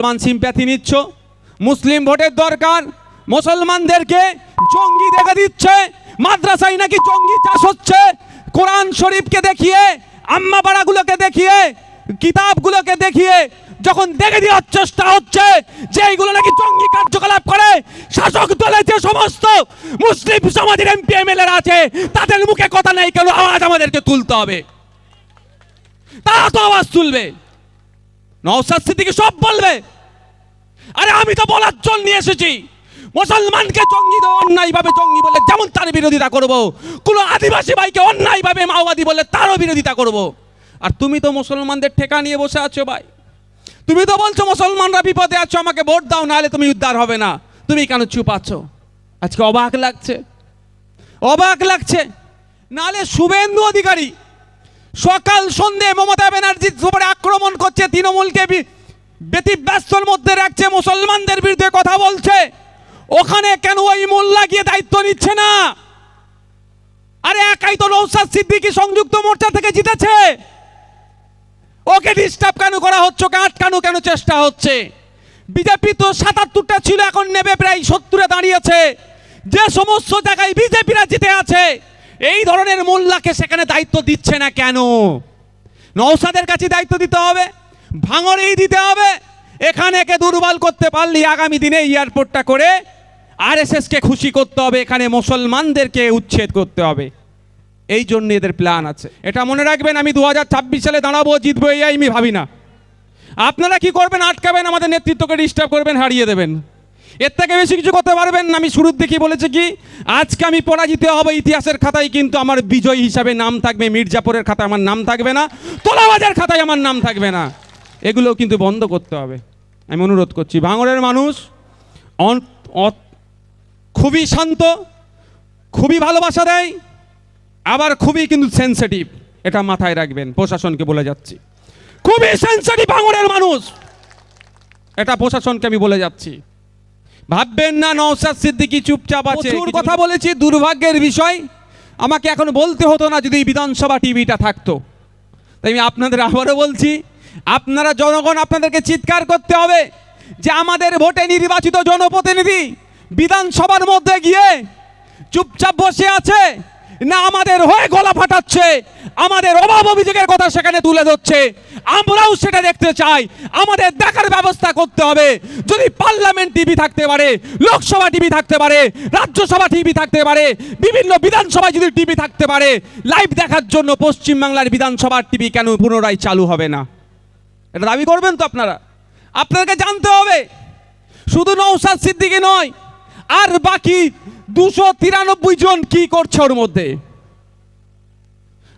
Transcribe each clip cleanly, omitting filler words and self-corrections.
মুসলমান সিম্প্যাথি নিচ্ছ, মুসলিম ভোটের দরকার, মুসলমানদেরকে জঙ্গি দেখা দিচ্ছে, মাদ্রাসায় নাকি জঙ্গি চাষ হচ্ছে, কোরআন শরীফকে দেখিয়ে, আম্মা বাড়াগুলোকে দেখিয়ে, কিতাবগুলোকে দেখিয়ে যখন দেখে দেওয়ার চেষ্টা হচ্ছে যে এইগুলো নাকি জঙ্গি কার্যকলাপ করে, শাসক দলের যে সমস্ত মুসলিম সমাজের এমপি এমএলএ আছে তাদের মুখে কথা নেই কেন? আওয়াজ আমাদেরকে তুলতে হবে, তারা তো আওয়াজ তুলবে। নওশাদ সিদ্দিকী সব বলবে, আরে আমি তো বলার জন্য নিয়ে এসেছি মুসলমানকে জঙ্গি অন্যায়ভাবে জঙ্গি বলে যেমন তার বিরোধিতা করব, কোন আদিবাসী ভাইকে অন্যায়ভাবে মাওবাদী বলে তারও বিরোধিতা করব। আর তুমি তো মুসলমানদের ঠেকা নিয়ে বসে আছো ভাই, তুমি তো বলছো মুসলমানরা বিপদে আছো, আমাকে ভোট দাও নাহলে তুমি উদ্ধার হবে না, তুমি কেন চুপ আছো? আজকে অবাক লাগছে, অবাক লাগছে। নাহলে শুভেন্দু অধিকারী সকাল সন্ধে মমতা ব্যানার্জির উপরে আক্রমণ করছে, তৃণমূলকে ব্যতিব্যস্তর মধ্যে রাখছে, মুসলমানদের বিরুদ্ধে কথা বলছে, ওখানে কেন ওই মোল্লা গিয়ে দায়িত্ব নিচ্ছে না? আরে একাই তো নওশাদ সিদ্দিকী সংযুক্ত মোর্চা থেকে জিতেছে, ওকে ডিস্টার্ব কেন করা হচ্ছে, ওকে আটকানো কেন চেষ্টা হচ্ছে? বিজেপি তো ৭৭টা ছিল, এখন নেবে প্রায় ৭০-এ দাঁড়িয়েছে। যে সমস্ত জায়গায় বিজেপিরা জিতে আছে, এই ধরনের মোল্লাকে সেখানে দায়িত্ব দিচ্ছে না কেন? নওশাদের কাছে দায়িত্ব দিতে হবে, ভাঙড়েই দিতে হবে। এখানে একে দুর্বল করতে পারলে আগামী দিনে এয়ারপোর্টটা করে আরএসএসকে খুশি করতে হবে, এখানে মুসলমানদেরকে উচ্ছেদ করতে হবে। এই জন্য এদের প্ল্যান আছে, এটা মনে রাখবেন। আমি 2026 সালে দাঁড়াবো, জিতবো, এই আমি ভাবি না। আপনারা কি করবেন? আটকাবেন, আমাদের নেতৃত্বকে ডিস্টার্ব করবেন, হারিয়ে দেবেন, এর থেকে বেশি কিছু করতে পারবেন না। আমি শুরুর দিকে বলেছি কি, আজকে আমি পরাজিত হব ইতিহাসের খাতায়, কিন্তু আমার বিজয়ী হিসাবে নাম থাকবে, মির্জাপুরের খাতায় আমার নাম থাকবে না, তোলাবাজের খাতায় আমার নাম থাকবে না। এগুলো কিন্তু বন্ধ করতে হবে, আমি অনুরোধ করছি। ভাঙড়ের মানুষ খুবই শান্ত, খুবই ভালোবাসা দেয়, আবার খুবই কিন্তু সেন্সিটিভ, এটা মাথায় রাখবেন। প্রশাসনকে বলে যাচ্ছি, খুবই সেন্সিটিভ ভাঙড়ের মানুষ, এটা প্রশাসনকে আমি বলে যাচ্ছি। ভাববেন না নওশাদ সিদ্দিকী চুপচাপ আছে। প্রচুর কথা বলেছি, দুর্ভাগ্যের বিষয় আমাকে এখন বলতে হতো না যদি বিধানসভা টিভিটা থাকতো। তাই আমি আপনাদের আবারও বলছি, আপনারা জনগণ, আপনাদেরকে চিৎকার করতে হবে যে আমাদের ভোটে নির্বাচিত জনপ্রতিনিধি বিধানসভার মধ্যে গিয়ে চুপচাপ বসে আছে না আমাদের হয়ে গলা ফাটাচ্ছে, আমাদের অভাব অভিযোগের কথা সেখানে তুলে ধরছে। আমরাও সেটা দেখতে চাই, আমাদের দেখার ব্যবস্থা করতে হবে। যদি পার্লামেন্ট টিভি থাকতে পারে, লোকসভা টিভি থাকতে পারে, রাজ্যসভা টিভি থাকতে পারে, বিভিন্ন বিধানসভায় যদি টিভি থাকতে পারে, লাইভ দেখার জন্য পশ্চিমবাংলার বিধানসভার টিভি কেন পুনরায় চালু হবে না? এটা দাবি করবেন তো আপনারা? আপনাদেরকে জানতে হবে শুধু নওশাদ সিদ্দিকী নয়, আর বাকি 293 জন কি করছে ওর মধ্যে।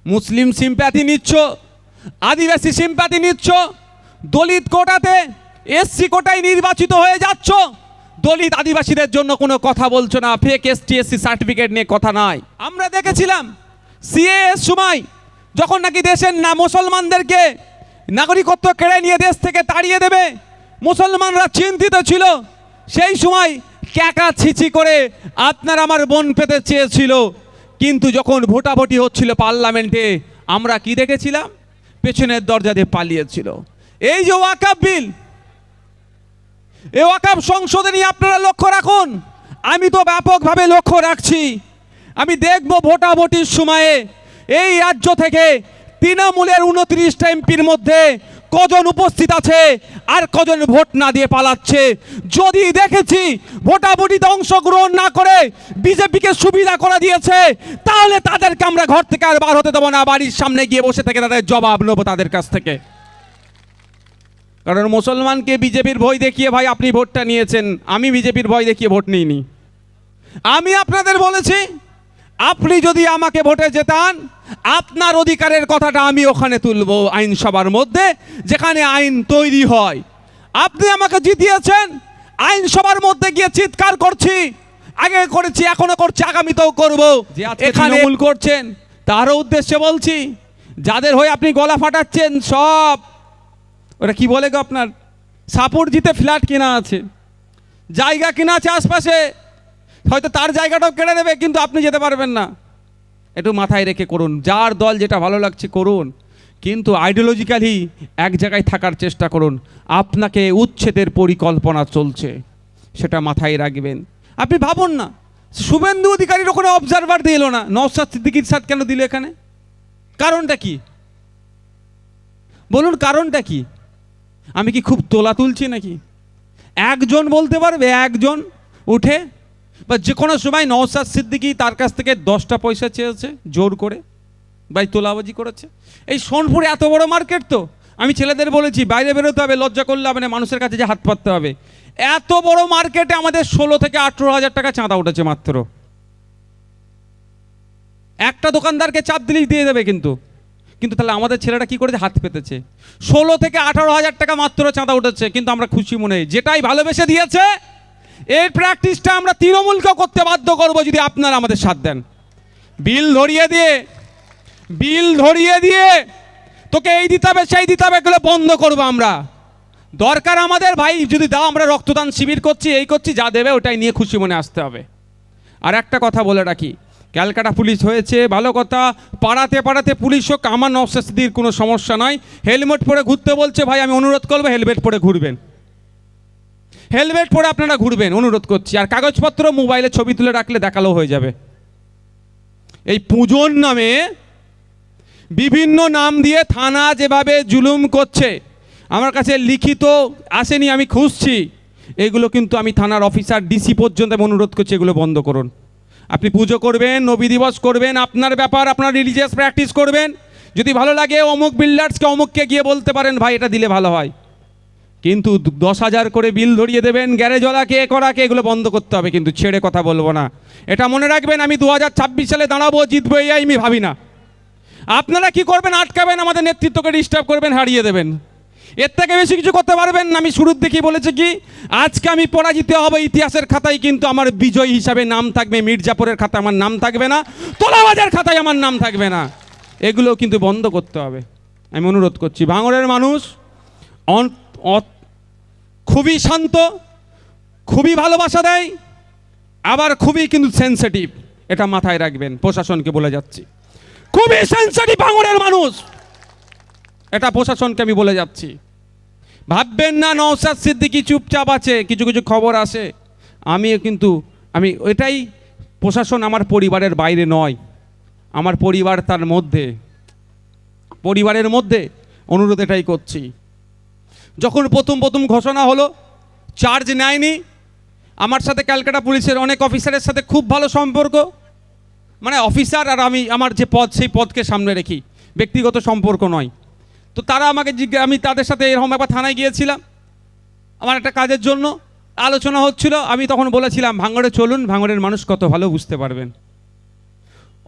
মুসলিম সিম্প্যাথি নিচ্ছ, আদিবাসী সিম্প্যাথি নিচ্ছ, দলিত কোটাতে এসসি কোটায় নির্বাচিত হয়ে যাচ্ছ, দলিত আদিবাসীদের জন্য কোনো কথা বলছো না, ফেক এসটি এসসি সার্টিফিকেট নিয়ে কথা নাই। আমরা দেখেছিলাম সিএএর সময় যখন নাকি দেশের না মুসলমানদেরকে নাগরিকত্ব কেড়ে নিয়ে দেশ থেকে তাড়িয়ে দেবে, মুসলমানরা চিন্তিত ছিল। সেই সময় ক্যাকা ছিচি করে আপনার আমার বোন পেতে চেয়েছিল, কিন্তু যখন ভোটাভুটি হচ্ছিল পার্লামেন্টে, আমরা কি দেখেছিলাম? পেছনের দরজা দিয়ে পালিয়েছিল। এই যে ওয়াকফ বিল, এই ওয়াকফ সংসদে নিয়ে আপনারা লক্ষ্য রাখুন, আমি তো ব্যাপকভাবে লক্ষ্য রাখছি। আমি দেখব ভোটাভুটির সময়ে এই রাজ্য থেকে তৃণমূলের 29টা এমপির মধ্যে কজন উপস্থিত আছে আর কজন ভোট না দিয়ে পালাচ্ছে। যদি দেখেছি ভোটাভুটিতে অংশগ্রহণ না করে বিজেপিকে সুবিধা করে দিয়েছে, তাহলে তাদেরকে আমরা ঘর থেকে আর বার হতে দেবো না, বাড়ির সামনে গিয়ে বসে থেকে তাদের জবাব নেব তাদের কাছ থেকে। কারণ মুসলমানকে বিজেপির ভয় দেখিয়ে ভাই আপনি ভোটটা নিয়েছেন, আমি বিজেপির ভয় দেখিয়ে ভোট নিইনি। আমি আপনাদের বলেছি, আপনি যদি আমাকে ভোটে জেতান, আপনার অধিকারের কথাটা আমি ওখানে তুলব আইনসভার মধ্যে, যেখানে আইন তৈরি হয়। আপনি আমাকে জিতিয়েছেন, আইনসভার মধ্যে গিয়ে চিৎকার করছি, আগে করেছি, এখনো করছি, আগামীতেও করবো। এখানে ভুল করছেন তারও উদ্দেশ্যে বলছি, যাদের হয়ে আপনি গলা ফাটাচ্ছেন সব, ওরা কি বলে গো, আপনার সাপোর্ট জিতে ফ্ল্যাট কেনা আছে, জায়গা কেনা আছে আশপাশে, হয়তো তার জায়গাটাও কেড়ে নেবে, কিন্তু আপনি যেতে পারবেন না। একটু মাথায় রেখে করুন, যার দল যেটা ভালো লাগছে করুন, কিন্তু আইডিওলজিক্যালি এক জায়গায় থাকার চেষ্টা করুন। আপনাকে উচ্ছেদের পরিকল্পনা চলছে, সেটা মাথায় রাখবেন। আপনি ভাবুন না, শুভেন্দু অধিকারীর ওখানে অবজারভার দিল না, নওশাদ সিদ্দিকীর সাথে কেন দিল এখানে? কারণটা কি বলুন, কারণটা কি? আমি কি খুব তোলা তুলছি নাকি? একজন বলতে পারবে, একজন উঠে? বা যে কোনো সময় নওশাদ সিদ্দিকী তার কাছ থেকে 10টা পয়সা চেয়েছে জোর করে, ভাই তোলাবাজি করেছে? এই সোনপুরে এত বড় মার্কেট, তো আমি ছেলেদের বলেছি বাইরে বেরোতে হবে, লজ্জা করলে হবে না, মানুষের কাছে যে হাত পাততে হবে। এত বড় মার্কেটে আমাদের 16 থেকে 18 হাজার টাকা চাঁদা উঠেছে মাত্র। একটা দোকানদারকে চাপ দিলেই দিয়ে দেবে, কিন্তু তাহলে আমাদের ছেলেরা কি করেছে? হাত পেতেছে। 16 থেকে 18 হাজার টাকা মাত্র চাঁদা উঠেছে, কিন্তু আমরা খুশি মনে, যেটাই ভালোবেসে দিয়েছে এই প্র্যাকটিসটা আমরা তৃণমূলকেও করতে বাধ্য করব যদি আপনারা আমাদের সাথ দেন। বিল ধরিয়ে দিয়ে তোকে এই দিতে হবে সেই দিতে হবে, এগুলো বন্ধ করবো আমরা। দরকার আমাদের ভাই যদি দাও, আমরা রক্তদান শিবির করছি, এই করছি, যা দেবে ওটাই নিয়ে খুশি মনে আসতে হবে। আর একটা কথা বলে রাখি, ক্যালকাটা পুলিশ হয়েছে ভালো কথা, পাড়াতে পুলিশ হোক, আমার নওশাদ সিদ্দিকীর কোনো সমস্যা নয়। হেলমেট পরে ঘুরতে বলছে, ভাই আমি অনুরোধ করবো হেলমেট পরে ঘুরবেন, হেলমেট পরে আপনারা ঘুরবেন, অনুরোধ করছি। আর কাগজপত্র মোবাইলে ছবি তুলে রাখলে দেখালেও হয়ে যাবে। এই পুজোর নামে বিভিন্ন নাম দিয়ে থানা যেভাবে জুলুম করছে, আমার কাছে লিখিত আসেনি, আমি খুঁজছি, এগুলো কিন্তু আমি থানার অফিসার ডিসি পর্যন্ত আমি অনুরোধ করছি, এগুলো বন্ধ করুন। আপনি পুজো করবেন, নবী দিবস করবেন, আপনার ব্যাপার, আপনার রিলিজিয়াস প্র্যাকটিস করবেন। যদি ভালো লাগে অমুক বিল্ডার্সকে অমুককে গিয়ে বলতে পারেন ভাই এটা দিলে ভালো হয়, কিন্তু 10,000 করে বিল ধরিয়ে দেবেন গ্যারেজওয়ালাকে, করাকে, এগুলো বন্ধ করতে হবে। কিন্তু ছেড়ে কথা বলবো না, এটা মনে রাখবেন। আমি 2026 সালে দাঁড়াবো, জিতবো, এই আমি ভাবি না। আপনারা কি করবেন? আটকাবেন, আমাদের নেতৃত্বকে ডিস্টার্ব করবেন, হারিয়ে দেবেন। এর থেকে বেশি কিছু করতে পারবেন না। আমি শুরুর দিকেই বলেছি কি, আজকে আমি পরাজিত হব ইতিহাসের খাতায়, কিন্তু আমার বিজয় হিসাবে নাম থাকবে। মির্জাপুরের খাতায় আমার নাম থাকবে না, তোলাবাজার খাতায় আমার নাম থাকবে না। এগুলো কিন্তু বন্ধ করতে হবে, আমি অনুরোধ করছি। ভাঙড়ের মানুষ খুবই শান্ত, খুবই ভালোবাসা দেয়, আবার খুবই কিন্তু সেন্সিটিভ, এটা মাথায় রাখবেন। প্রশাসনকে বলে যাচ্ছি, খুবই সেন্সিটিভ ভাঙড়ের মানুষ, এটা প্রশাসনকে আমি বলে যাচ্ছি। ভাববেন না নওশাদ সিদ্দিকী চুপচাপ আছে, কিছু কিছু খবর আসে। আমি এটাই, প্রশাসন আমার পরিবারের বাইরে নয়, আমার পরিবার তার মধ্যে, পরিবারের মধ্যে অনুরোধ এটাই করছি। যখন প্রথম ঘোষণা হলো, চার্জ নেয়নি। আমার সাথে ক্যালকাটা পুলিশের অনেক অফিসারের সাথে খুব ভালো সম্পর্ক, মানে অফিসার আর আমি, আমার যে পদ সেই পদকে সামনে রেখি, ব্যক্তিগত সম্পর্ক নয়। তো তারা আমাকে আমি তাদের সাথে এরকম একবার থানায় গিয়েছিলাম আমার একটা কাজের জন্য, আলোচনা হচ্ছিল। আমি তখন বলেছিলাম ভাঙড়ে চলুন, ভাঙড়ের মানুষ কত ভালো বুঝতে পারবেন।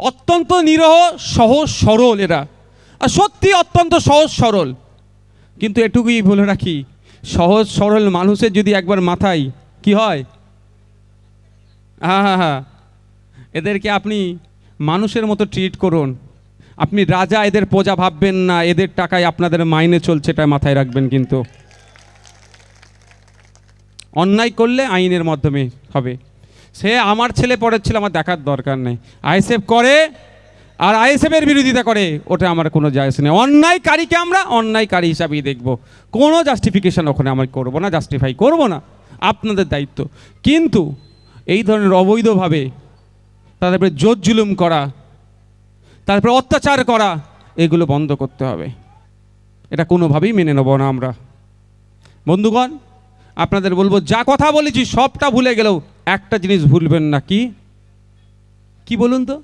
অত্যন্ত নিরহ, সহজ সরল এরা, আর সত্যি অত্যন্ত সহজ সরল। কিন্তু এটুকুই বলে রাখি, সহজ সরল মানুষের যদি একবার মাথায় কি হয়, হ্যাঁ, এদেরকে আপনি মানুষের মতো ট্রিট করুন। আপনি রাজা, এদের প্রজা ভাববেন না, এদের টাকায় আপনাদের মাইনে চলছে, এটা মাথায় রাখবেন। কিন্তু অন্যায় করলে আইনের মাধ্যমে হবে। সে আমার ছেলে পরের ছেলে, আমার দেখার দরকার নেই। আইএসএফ করে আর আইএসএফের বিরোধিতা করে, ওটা আমার কোনো যায় আসে নেই। অন্যায়কারীকে আমরা অন্যায়কারী হিসাবেই দেখব, কোনো জাস্টিফিকেশন ওখানে আমরা করবো না, জাস্টিফাই করব না, আপনাদের দায়িত্ব। কিন্তু এই ধরনের অবৈধভাবে তারপরে জোর জুলুম করা, তারপরে অত্যাচার করা, এগুলো বন্ধ করতে হবে। এটা কোনোভাবেই মেনে নেব না আমরা। বন্ধুগণ, আপনাদের বলবো, যা কথা বলেছি সবটা ভুলে গেলেও একটা জিনিস ভুলবেন না। কি বলুন তো?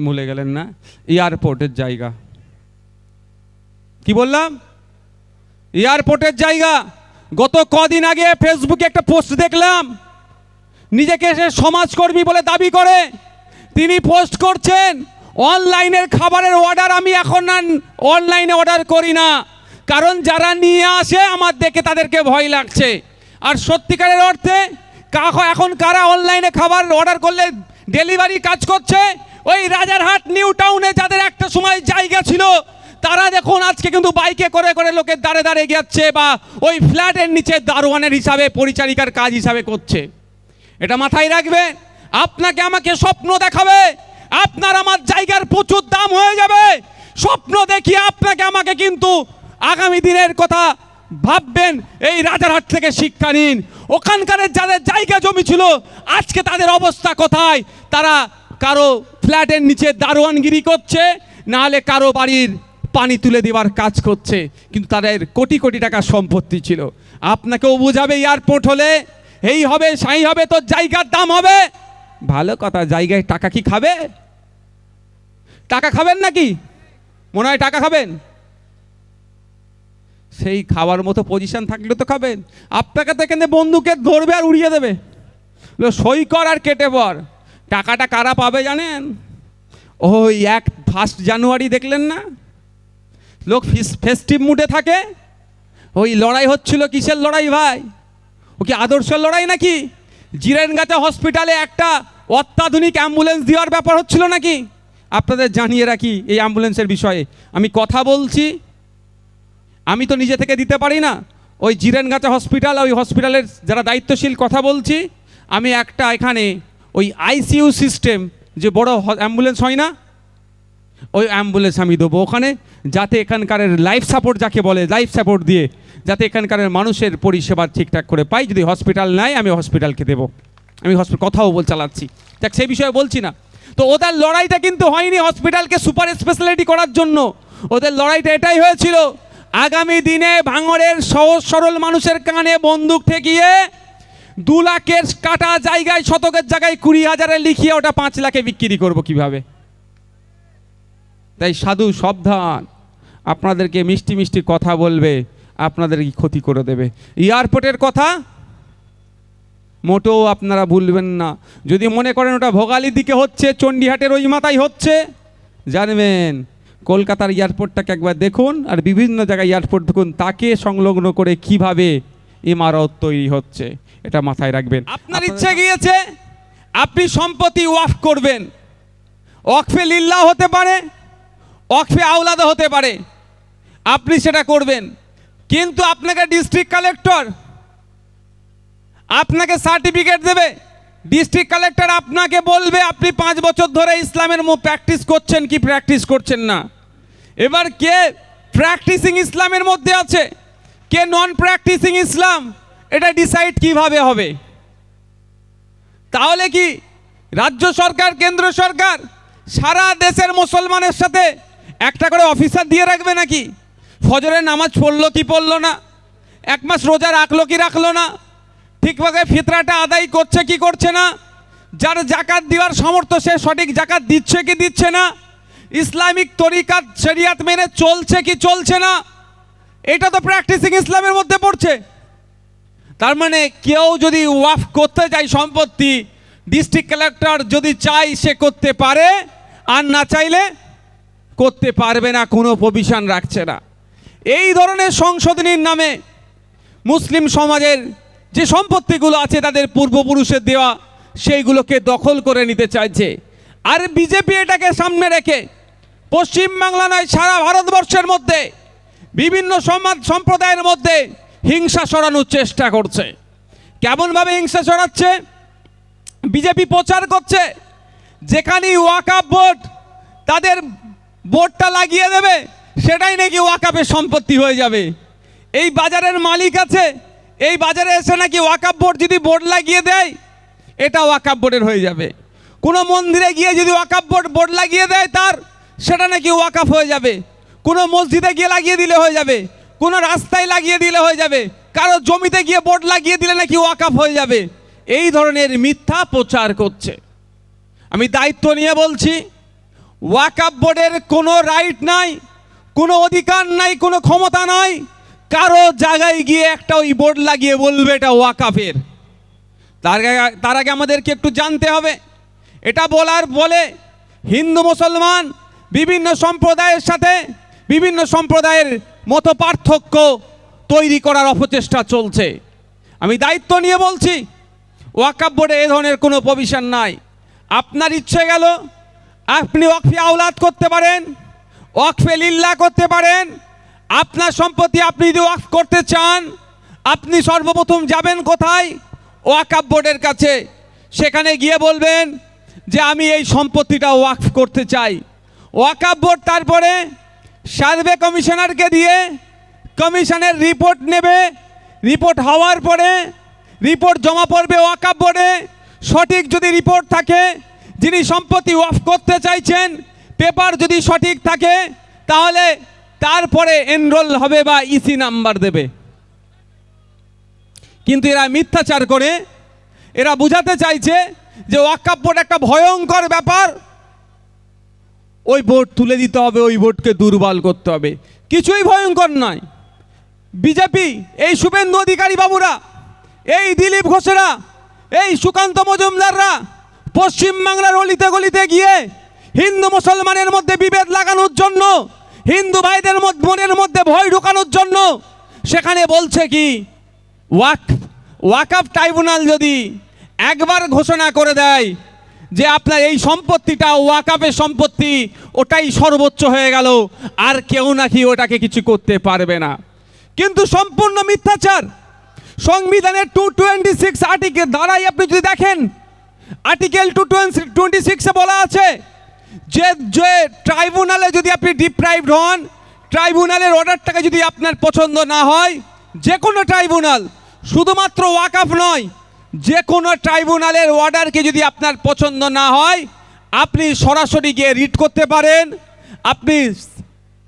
ভুলে গেলেন না? এয়ারপোর্টের জায়গা। কি বললাম? এয়ারপোর্টের জায়গা। গত কদিন আগে ফেসবুকে একটা পোস্ট দেখলাম, নিজেকে সে সমাজকর্মী বলে দাবি করে, তিনি পোস্ট করছেন অনলাইনের খাবারের অর্ডার আমি এখন আর অনলাইনে অর্ডার করি না, কারণ যারা নিয়ে আসে আমার দেখে তাদেরকে ভয় লাগছে। আর সত্যিকারের অর্থে এখন কারা অনলাইনে খাবার অর্ডার করলে ডেলিভারি কাজ করছে? ওই রাজারহাট নিউ টাউনে যাদের একটা সময় জায়গা ছিল, তারা দেখুন আজকে কিন্তু বাইকে করে করে লোকের দাঁড়ে দাঁড়িয়ে যাচ্ছে, বা ওই ফ্ল্যাটের নিচে দারোয়ানের হিসাবে, পরিচারিকার কাজ হিসাবে করছে। এটা মাথায় রাখবে। আপনাকে আমাকে স্বপ্ন দেখাবে, আপনার আমার জায়গার প্রচুর দাম হয়ে যাবে, স্বপ্ন দেখিয়ে আপনাকে আমাকে কিন্তু আগামী দিনের কথা ভাববেন। এই রাজারহাট থেকে শিক্ষা নিন। ওখানকার যাদের জায়গা জমি ছিল আজকে তাদের অবস্থা কোথায়? তারা কারো ফ্ল্যাটের নিচে দারোয়ানগিরি করছে, নাহলে কারো বাড়ির পানি তুলে দেওয়ার কাজ করছে, কিন্তু তাদের কোটি কোটি টাকার সম্পত্তি ছিল। আপনাকেও বোঝাবে এয়ারপোর্ট হলে এই হবে সাই হবে, তো জায়গার দাম হবে। ভালো কথা, জায়গায় টাকা কি খাবে? টাকা খাবেন নাকি? মনে হয় টাকা খাবেন? সেই খাওয়ার মতো পজিশন থাকলে তো খাবেন। আপনাকে তো এখানে বন্দুকে ধরবে আর উড়িয়ে দেবে, সই কর আর কেটে পর। টাকাটা কারা পাবে জানেন? ওই 1 জানুয়ারি দেখলেন না, লোক ফেস্টিভ মুডে থাকে। ওই লড়াই হচ্ছিল, কিসের লড়াই ভাই? ও কি আদর্শের লড়াই নাকি? জিরেনগাছা হসপিটালে একটা অত্যাধুনিক অ্যাম্বুলেন্স দেওয়ার ব্যাপার হচ্ছিল নাকি? আপনাদের জানিয়ে রাখি এই অ্যাম্বুলেন্সের বিষয়ে আমি কথা বলছি, আমি তো নিজে থেকে দিতে পারি না। ওই জিরেনগাছা হসপিটাল, ওই হসপিটালের যারা দায়িত্বশীল কথা বলছি আমি, একটা এখানে ওই আইসিইউ সিস্টেম যে বড় অ্যাম্বুলেন্স হয় না, ওই অ্যাম্বুলেন্স আমি দেবো ওখানে, যাতে এখানকার লাইফ সাপোর্ট যাকে বলে, লাইফ সাপোর্ট দিয়ে যাতে এখানকার মানুষের পরিষেবা ঠিকঠাক করে পাই। যদি হসপিটাল নাই আমি হসপিটালকে দেবো, আমি কথাও চালাচ্ছি, দেখ সেই বিষয়ে বলছি না। তো ওদের লড়াইটা কিন্তু হয়নি হসপিটালকে সুপার স্পেশালিটি করার জন্য, ওদের লড়াইটা এটাই হয়েছিল আগামী দিনে ভাঙড়ের সহজ সরল মানুষের কানে বন্দুক ঠেকিয়ে 2 লাখের কাটা জায়গায়, শতকের জায়গায় 20,000-এ লিখিয়ে ওটা 5 লাখে বিক্রি করব কিভাবে। তাই সাধু সাবধান, আপনাদেরকে মিষ্টি মিষ্টি কথা বলবে, আপনাদের কি ক্ষতি করে দেবে। এয়ারপোর্টের কথা মোটেও আপনারা ভুলবেন না। যদি মনে করেন ওটা ভোগালীর দিকে হচ্ছে, চণ্ডীহাটের ওই মাথায় হচ্ছে, জানবেন কলকাতার এয়ারপোর্টটাকে একবার দেখুন, আর বিভিন্ন জায়গায় এয়ারপোর্ট দেখুন, তাকে সংলগ্ন করে কিভাবে ইমারত তৈরি হচ্ছে, এটা মাথায় রাখবেন। আপনার ইচ্ছে গিয়েছে আপনি সম্পত্তি ওয়াকফ করবেন, ওয়াকফে লিল্লাহ হতে পারে, ওয়াকফে আওলাদা হতে পারে, আপনি সেটা করবেন। কিন্তু আপনাকে ডিস্ট্রিক্ট কালেক্টর আপনাকে সার্টিফিকেট দেবে, ডিস্ট্রিক্ট কালেক্টর আপনাকে বলবে আপনি 5 বছর ধরে ইসলামের প্র্যাকটিস করছেন কি প্র্যাকটিস করছেন না। এবার কে প্র্যাকটিসিং ইসলামের মধ্যে আছে, কে নন প্র্যাকটিসিং ইসলাম, এটা ডিসাইড কিভাবে হবে? তাহলে কি রাজ্য সরকার, কেন্দ্র সরকার সারা দেশের মুসলমানের সাথে একটা করে অফিসার দিয়ে রাখবে নাকি? ফজরের নামাজ পড়লো কি পড়লো না, 1 মাস রোজা রাখলো কি রাখলো না, ঠিকভাবে ফিতরাটা আদায় করছে কি করছে না, যার জাকাত দেওয়ার সামর্থ্য সে সঠিক জাকাত দিচ্ছে কি দিচ্ছে না, ইসলামিক তরিকাত শরিয়াত মেনে চলছে কি চলছে না, এটা তো প্র্যাকটিসিং ইসলামের মধ্যে পড়ছে। তার মানে কেউ যদি ওয়াকফ করতে চায় সম্পত্তি, ডিস্ট্রিক্ট কালেক্টর যদি চাই সে করতে পারে, আর না চাইলে করতে পারবে না, কোনো প্রভিশন রাখছে না। এই ধরনের সংশোধনীর নামে মুসলিম সমাজের যে সম্পত্তিগুলো আছে তাদের পূর্বপুরুষের দেওয়া, সেইগুলোকে দখল করে নিতে চাইছে। আর বিজেপি এটাকে সামনে রেখে পশ্চিমবাংলা নয় সারা ভারতবর্ষের মধ্যে বিভিন্ন সমাজ সম্প্রদায়ের মধ্যে হিংসা ছড়ানোর চেষ্টা করছে। কেমনভাবে হিংসা ছড়াচ্ছে? বিজেপি প্রচার করছে যেখানেই ওয়াকফ বোর্ড তাদের বোর্ডটা লাগিয়ে দেবে সেটাই নাকি ওয়াকফের সম্পত্তি হয়ে যাবে। এই বাজারের মালিক আছে, এই বাজারে এসে নাকি ওয়াকফ বোর্ড যদি বোর্ড লাগিয়ে দেয় এটা ওয়াকফ বোর্ডের হয়ে যাবে। কোনো মন্দিরে গিয়ে যদি ওয়াকফ বোর্ড লাগিয়ে দেয় তার, সেটা নাকি ওয়াকফ হয়ে যাবে। কোনো মসজিদে গিয়ে লাগিয়ে দিলে হয়ে যাবে, কোনো রাস্তায় লাগিয়ে দিলে হয়ে যাবে, কারো জমিতে গিয়ে বোর্ড লাগিয়ে দিলে নাকি ওয়াকফ হয়ে যাবে। এই ধরনের মিথ্যা প্রচার করছে। আমি দায়িত্ব নিয়ে বলছি, ওয়াকফ বোর্ডের কোনো রাইট নাই, কোনো অধিকার নাই, কোনো ক্ষমতা নাই কারো জায়গায় গিয়ে একটা ওই বোর্ড লাগিয়ে বলবে এটা ওয়াকফের। তার আগে আমাদেরকে একটু জানতে হবে, এটা বলে হিন্দু মুসলমান বিভিন্ন সম্প্রদায়ের সাথে বিভিন্ন সম্প্রদায়ের মতো পার্থক্য তৈরি করার অপচেষ্টা চলছে। আমি দায়িত্ব নিয়ে বলছি, ওয়াকফ বোর্ডে এ ধরনের কোনো প্রভিশন নাই। আপনার ইচ্ছে গেল আপনি ওয়াকফে আওলাদ করতে পারেন, ওয়াকফে লিল্লাহ করতে পারেন। আপনার সম্পত্তি আপনি যদি ওয়াকফ করতে চান, আপনি সর্বপ্রথম যাবেন কোথায়? ওয়াকফ বোর্ডের কাছে। সেখানে গিয়ে বলবেন যে আমি এই সম্পত্তিটা ওয়াকফ করতে চাই। ওয়াকফ বোর্ড তারপরে সার্ভে কমিশনারকে দিয়ে কমিশনের রিপোর্ট নেবে, রিপোর্ট হওয়ার পরে রিপোর্ট জমা পড়বে ওয়াকফ বোর্ডে। সঠিক যদি রিপোর্ট থাকে, যিনি সম্পত্তি ওয়াকফ করতে চাইছেন পেপার যদি সঠিক থাকে, তাহলে তারপরে এনরোল হবে বা ইসি নাম্বার দেবে। কিন্তু এরা মিথ্যাচার করে এরা বোঝাতে চাইছে যে ওয়াকফ বোর্ড একটা ভয়ঙ্কর ব্যাপার, ওই বোর্ড তুলে দিতে হবে, ওই বোর্ডকে দুর্বল করতে হবে। কিছুই ভয়ঙ্কর নয়। বিজেপি, এই শুভেন্দু অধিকারী বাবুরা, এই দিলীপ ঘোষেরা, এই সুকান্ত মজুমদাররা পশ্চিমবাংলার অলিতে গলিতে গিয়ে হিন্দু মুসলমানের মধ্যে বিভেদ লাগানোর জন্য, হিন্দু ভাইদের মনের মধ্যে ভয় ঢোকানোর জন্য সেখানে বলছে কি ওয়াকফ ট্রাইব্যুনাল যদি একবার ঘোষণা করে দেয় যে আপনার এই সম্পত্তিটা ওয়াকফের সম্পত্তি, ওটাই সর্বোচ্চ হয়ে গেল, আর কেউ নাকি ওটাকে কিছু করতে পারবে না। কিন্তু সম্পূর্ণ মিথ্যাচার। সংবিধানের 226 আর্টিকেল ধারায় আপনি যদি দেখেন, আর্টিকেল 226-এ বলা আছে যে ট্রাইব্যুনালে যদি আপনি ডিপ্রাইভড হন, ট্রাইব্যুনালের অর্ডারটাকে যদি আপনার পছন্দ না হয়, যে কোনো ট্রাইব্যুনাল, শুধুমাত্র ওয়াকফ নয়, যে কোনো ট্রাইব্যুনালের অর্ডারকে যদি আপনার পছন্দ না হয়, আপনি সরাসরি গিয়ে রিট করতে পারেন, আপনি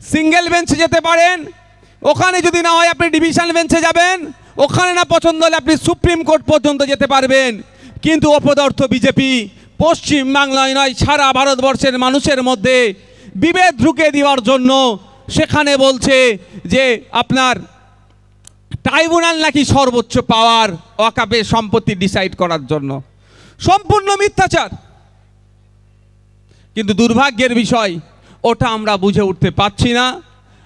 সিঙ্গেল বেঞ্চে যেতে পারেন, ওখানে যদি না হয় আপনি ডিভিশন বেঞ্চে যাবেন, ওখানে না পছন্দ হলে আপনি সুপ্রিম কোর্ট পর্যন্ত যেতে পারবেন। কিন্তু অপদার্থ বিজেপি পশ্চিম বাংলায় নয়, সারা ভারতবর্ষের মানুষের মধ্যে বিভেদ ঢুকে দেওয়ার জন্য সেখানে বলছে যে আপনার ট্রাইব্যুনাল নাকি সর্বোচ্চ পাওয়ার ওয়াকফের সম্পত্তি ডিসাইড করার জন্য। সম্পূর্ণ মিথ্যাচার। কিন্তু দুর্ভাগ্যের বিষয়, ওটা আমরা বুঝে উঠতে পারছি না।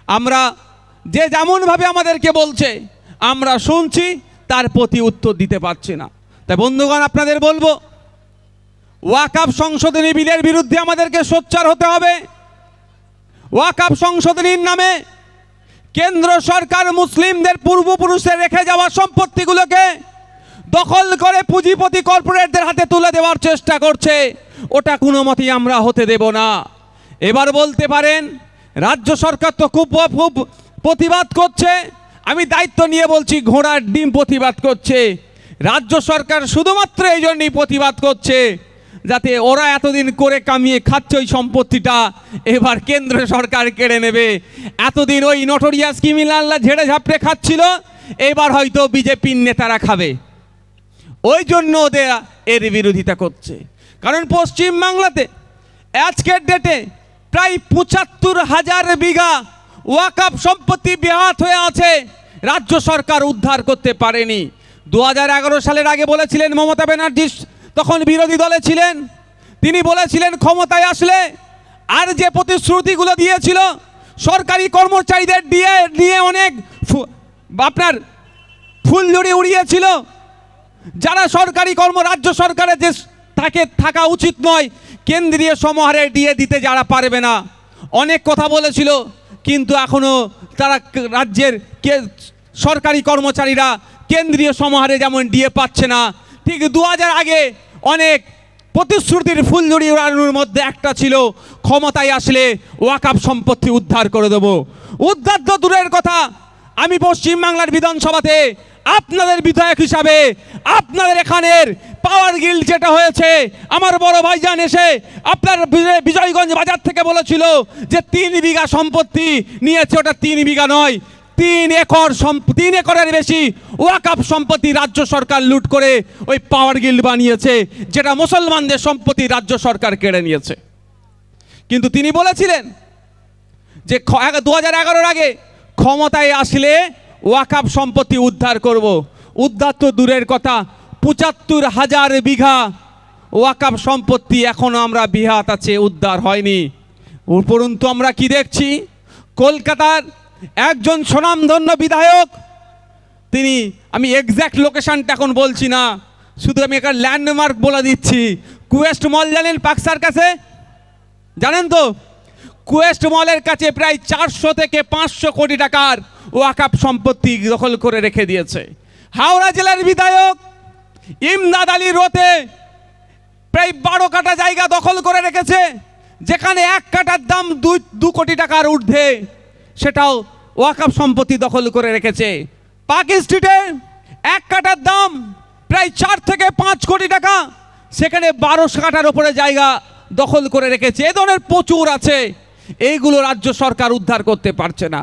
আমরা যে যেমনভাবে আমাদেরকে বলছে আমরা শুনছি, তার প্রতি উত্তর দিতে পারছি না। তাই বন্ধুগণ, আপনাদের বলবো, ওয়াকফ সংশোধনী বিলের বিরুদ্ধে আমাদেরকে সোচ্চার হতে হবে। ওয়াকফ সংশোধনীর নামে কেন্দ্র সরকার মুসলিমদের পূর্বপুরুষের রেখে যাওয়া সম্পত্তিগুলোকে দখল করে পুঁজিপতি কর্পোরেটদের হাতে তুলে দেওয়ার চেষ্টা করছে। ওটা কোনো মতেই আমরা হতে দেব না। এবার বলতে পারেন রাজ্য সরকার তো খুব প্রতিবাদ করছে। আমি দায়িত্ব নিয়ে বলছি, ঘোড়ার ডিম প্রতিবাদ করছে। রাজ্য সরকার শুধুমাত্র এই জন্যই প্রতিবাদ করছে যাতে ওরা এতদিন করে কামিয়ে খাচ্ছে ওই সম্পত্তিটা এবার কেন্দ্র সরকার কেড়ে নেবে। এতদিন ওই নটোরিয়াস ক্রিমিনালরা ঝেড়ে ঝাপড়ে খাচ্ছিল, এবার হয়তো বিজেপির নেতারা খাবে। ওই জন্য ওদের এর বিরোধিতা করছে। কারণ পশ্চিমবাংলাতে আজকের ডেটে প্রায় ৭৫,০০০ বিঘা ওয়াকফ সম্পত্তি বেহাত হয়ে আছে, রাজ্য সরকার উদ্ধার করতে পারেনি। 2011 সালের আগে বলেছিলেন মমতা ব্যানার্জি, তখন বিরোধী দলে ছিলেন, তিনি বলেছিলেন ক্ষমতায় আসলে আর যে প্রতিশ্রুতিগুলো দিয়েছিল সরকারি কর্মচারীদের দিয়ে অনেক আপনার ফুলঝুরি উড়িয়েছিল। যারা সরকারি রাজ্য সরকারের যে তাকে থাকা উচিত নয়, কেন্দ্রীয় সমাহারে দিয়ে দিতে যারা পারবে না, অনেক কথা বলেছিল। কিন্তু এখনও তারা রাজ্যের সরকারি কর্মচারীরা কেন্দ্রীয় সমাহারে যেমন ডিএ পাচ্ছে না, ঠিক 2000 আগে অনেক প্রতিশ্রুতির ফুলঝুরি উড়ানোর মধ্যে একটা ছিল ক্ষমতায় আসলে ওয়াকফ সম্পত্তি উদ্ধার করে দেব। উদ্ধার তো দূরের কথা, আমি পশ্চিমবাংলার বিধানসভাতে আপনাদের বিধায়ক হিসাবে আপনাদের এখানের পাওয়ার গিল্ড যেটা হয়েছে, আমার বড় ভাইজান এসে আপনার বিজয়গঞ্জ বাজার থেকে বলেছিল যে 3 বিঘা সম্পত্তি নিয়েছে, ওটা 3 বিঘা নয়, 3 একরের বেশি ওয়াকফ সম্পত্তি রাজ্য সরকার লুট করে ওই পাওয়ার গিল্ড বানিয়েছে, যেটা মুসলমানদের সম্পত্তি রাজ্য সরকার কেড়ে নিয়েছে। কিন্তু তিনি বলেছিলেন যে 2011 আগে ক্ষমতায় আসলে ওয়াকফ সম্পত্তি উদ্ধার করব। উদ্ধার তো দূরের কথা, ৭৫,০০০ বিঘা ওয়াকফ সম্পত্তি এখনো আমরা বিহাত আছে, উদ্ধার হয়নি। উপরন্তু আমরা কি দেখছি, কলকাতার একজন স্বনামধন্য বিধায়ক, তিনি, আমি এক্স্যাক্ট লোকেশনটা এখন বলছি না, শুধু আমি একটা ল্যান্ডমার্ক বলে দিচ্ছি। কুয়েস্ট মল জানেন পাকসার কাছে? জানেন তো? কুয়েস্ট মলের কাছে প্রায় 400 থেকে 500 কোটি টাকার ওয়াকফ সম্পত্তি দখল করে রেখে দিয়েছে। হাওড়া জেলার বিধায়ক ইমদাদ আলী রোতে প্রায় 12 কাঠা জায়গা দখল করে রেখেছে, যেখানে 1 কাঠার দাম 2 কোটি টাকার ঊর্ধ্বে। সেটাও ওয়াকফ সম্পত্তি দখল করে রেখেছে। পার্ক স্ট্রিটে 1 কাঠার দাম প্রায় 4 থেকে 5 কোটি টাকা, সেখানে 1200 কাঠার ওপরে জায়গা দখল করে রেখেছে। এ ধরনের প্রচুর আছে, এইগুলো রাজ্য সরকার উদ্ধার করতে পারছে না।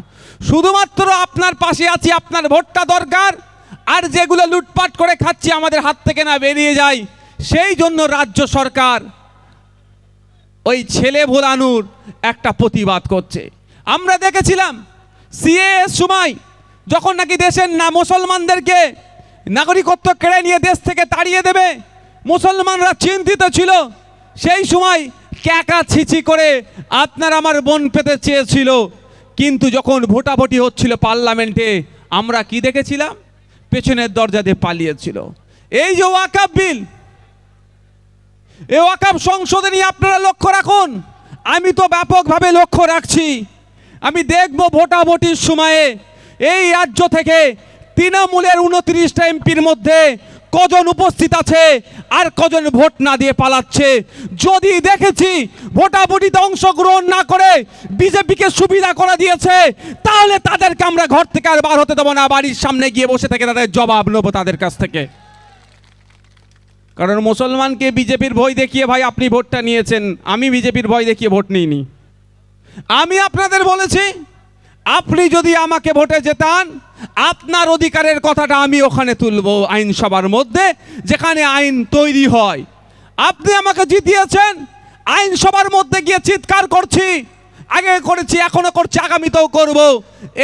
শুধুমাত্র আপনার পাশে আছি, আপনার ভোটটা দরকার, আর যেগুলো লুটপাট করে খাচ্ছি আমাদের হাত থেকে না বেরিয়ে যায়, সেই জন্য রাজ্য সরকার ওই ছেলে ভোলানোর একটা প্রতিবাদ করছে। আমরা দেখেছিলাম সিএএর সময় যখন নাকি দেশের না মুসলমানদেরকে নাগরিকত্ব কেড়ে নিয়ে দেশ থেকে তাড়িয়ে দেবে, মুসলমানরা চিন্তিত ছিল। সেই সময় ক্যাকা ছিচি করে আপনার আমার বোন পেতে চেয়েছিল, কিন্তু যখন ভোটাভুটি হচ্ছিল পার্লামেন্টে, আমরা কি দেখেছিলাম? পেছনের দরজা দিয়ে পালিয়েছিল। এই যে ওয়াকফ বিল, এই ওয়াকফ সংসদে নিয়ে আপনারা লক্ষ্য রাখুন। আমি তো ব্যাপকভাবে লক্ষ্য রাখছি। আমি দেখব ভোটাভুটির সময়ে এই রাজ্য থেকে তৃণমূলের 29টা এমপির মধ্যে কজন উপস্থিত আছে আর কজন ভোট না দিয়ে পালাচ্ছে। যদি দেখেছি ভোটাভুটিতে অংশগ্রহণ না করে বিজেপিকে সুবিধা করে দিয়েছে, তাহলে তাদেরকে আমরা ঘর থেকে আর বার হতে দেবো না। বাড়ির সামনে গিয়ে বসে থেকে তাদের জবাব নেবো তাদের কাছ থেকে। কারণ মুসলমানকে বিজেপির ভয় দেখিয়ে ভাই আপনি ভোটটা নিয়েছেন, আমি বিজেপির ভয় দেখিয়ে ভোট নিইনি। আমি আপনাদের বলেছি, আপনি যদি আমাকে ভোটে জেতান, আপনার অধিকারের কথাটা আমি ওখানে তুলব আইনসভার মধ্যে, যেখানে আইন তৈরি হয়। আপনি আমাকে জিতিয়েছেন, আইনসভার মধ্যে গিয়ে চিৎকার করছি, আগে করেছি, এখনো করছি, আগামীতেও করব।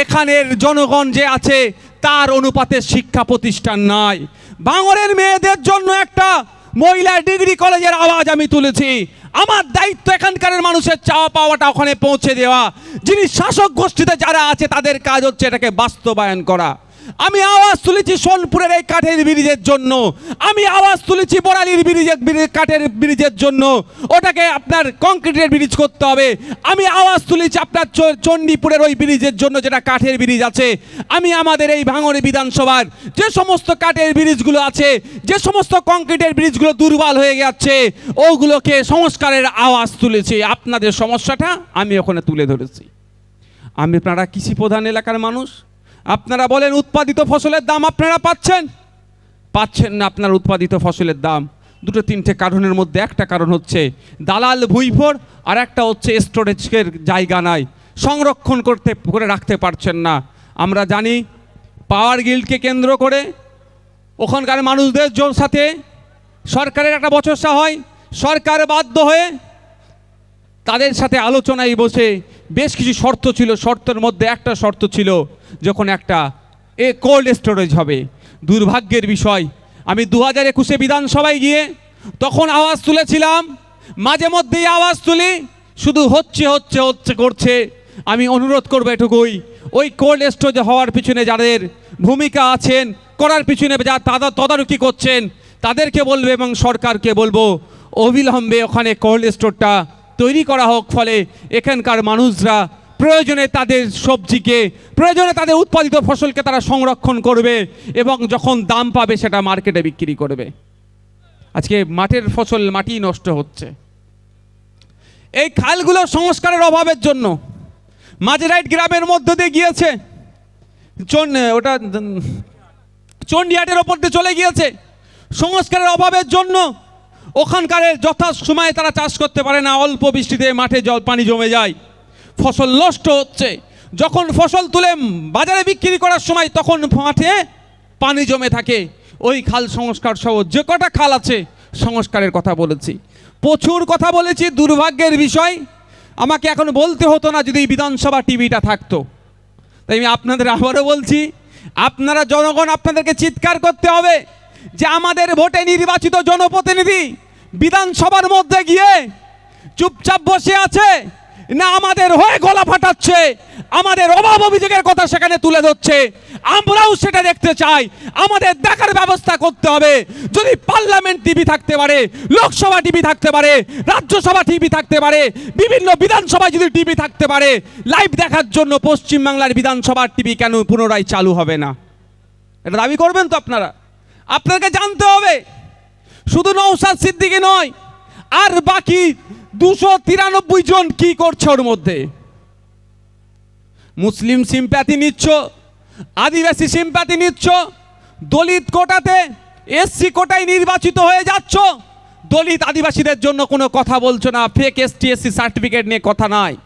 এখানের জনগণ যে আছে তার অনুপাতে শিক্ষা প্রতিষ্ঠান নাই। ভাঙড়ের মেয়েদের জন্য একটা মহিলা ডিগ্রি কলেজের আওয়াজ আমি তুলেছি। আমার দায়িত্ব এখানকার মানুষের চাওয়া পাওয়াটা ওখানে পৌঁছে দেওয়া। যিনি শাসক গোষ্ঠীতে যারা আছে তাদের কাজ হচ্ছে এটাকে বাস্তবায়ন করা। আমি আওয়াজ তুলেছি সোনপুরের এই কাঠের ব্রিজের জন্য, আমি আওয়াজ তুলেছি বড়ালির কাঠের ব্রিজের জন্য, ওটাকে আপনার কংক্রিটের ব্রিজ করতে হবে। আমি আওয়াজ তুলেছি আপনার চণ্ডীপুরের ওই ব্রিজের জন্য যেটা কাঠের ব্রিজ আছে। আমি আমাদের এই ভাঙড় বিধানসভার যে সমস্ত কাঠের ব্রিজগুলো আছে, যে সমস্ত কংক্রিটের ব্রিজগুলো দুর্বল হয়ে যাচ্ছে, ওগুলোকে সংস্কারের আওয়াজ তুলেছি। আপনাদের সমস্যাটা আমি ওখানে তুলে ধরেছি। আপনারা কৃষি প্রধান এলাকার মানুষ, আপনারা বলেন উৎপাদিত ফসলের দাম আপনারা পাচ্ছেন না। আপনার উৎপাদিত ফসলের দাম 2-3টে কারণের মধ্যে একটা কারণ হচ্ছে দালাল ভুইফোর, আর একটা হচ্ছে স্টোরেজের জায়গা নাই, সংরক্ষণ করে রাখতে পারছেন না। আমরা জানি পাওয়ার গিল্ডকে কেন্দ্র করে ওখানকার মানুষদের সাথে সরকারের একটা বচসা হয়। সরকার বাধ্য হয়ে তাদের সাথে আলোচনায় বসে বেশ কিছু শর্ত ছিল। শর্তের মধ্যে একটা শর্ত ছিল যখন একটা কোল্ড স্টোরেজ হবে। দুর্ভাগ্যের বিষয়, আমি 2021 বিধানসভায় গিয়ে তখন আওয়াজ তুলেছিলাম, মাঝে মধ্যেই আওয়াজ তুলি, শুধু হচ্ছে করছে। আমি অনুরোধ করবো এটুকুই, ওই কোল্ড স্টোরেজ হওয়ার পিছনে যাদের ভূমিকা আছেন, করার পিছনে যা তদারকি করছেন, তাদেরকে বলবে এবং সরকারকে বলবো অবিলম্বে ওখানে কোল্ড স্টোরটা তৈরি করা হোক। ফলে এখানকার মানুষরা প্রয়োজনে তাদের সবজিকে, প্রয়োজনে তাদের উৎপাদিত ফসলকে তারা সংরক্ষণ করবে এবং যখন দাম পাবে সেটা মার্কেটে বিক্রি করবে। আজকে মাঠের ফসল মাটি নষ্ট হচ্ছে এই খালগুলো সংস্কারের অভাবের জন্য। মাঝেরাইট গ্রামের মধ্য দিয়ে গিয়েছে, ওটা চণ্ডীহাটের ওপর দিয়ে চলে গিয়েছে। সংস্কারের অভাবের জন্য ওখানকার যথা সময়ে তারা চাষ করতে পারে না, অল্প বৃষ্টিতে মাঠে পানি জমে যায়, ফসল নষ্ট হচ্ছে। যখন ফসল তুলে বাজারে বিক্রি করার সময় তখন মাঠে পানি জমে থাকে। ওই খাল সংস্কার সহ যে কটা খাল আছে সংস্কারের কথা বলেছি, প্রচুর কথা বলেছি। দুর্ভাগ্যের বিষয়, আমাকে এখন বলতে হতো না যদি বিধানসভা টিভিটা থাকতো। তাই আমি আপনাদের আবারও বলছি, আপনারা জনগণ, আপনাদেরকে চিৎকার করতে হবে যে আমাদের ভোটে নির্বাচিত জনপ্রতিনিধি বিধানসভার মধ্যে গিয়ে চুপচাপ বসে আছে না আমাদের হয়ে গলা ফাটাচ্ছে, আমাদের অভাব অভিযোগের কথা সেখানে তুলে ধরছে। আমরাও সেটা দেখতে চাই, আমাদের দেখার ব্যবস্থা করতে হবে। যদি পার্লামেন্ট টিভি থাকতে পারে, লোকসভা টিভি থাকতে পারে, রাজ্যসভা টিভি থাকতে পারে, বিভিন্ন বিধানসভায় যদি টিভি থাকতে পারে, লাইভ দেখার জন্য পশ্চিমবাংলার বিধানসভার টিভি কেন পুনরায় চালু হবে না? এটা দাবি করবেন তো আপনারা? আপনাকে জানতে হবে শুধু নওশাদ সিদ্দিকী নয়, আর বাকি 293 জন কি করছে ওর মধ্যে। মুসলিম সিম্প্যাথি নিচ্ছ, আদিবাসী সিম্প্যাথি নিচ্ছ, দলিত কোটাতে এসসি কোটায় নির্বাচিত হয়ে যাচ্ছ, দলিত আদিবাসীদের জন্য কোনো কথা বলছো না, ফেক এসটি এসসি সার্টিফিকেট নিয়ে কথা নয়।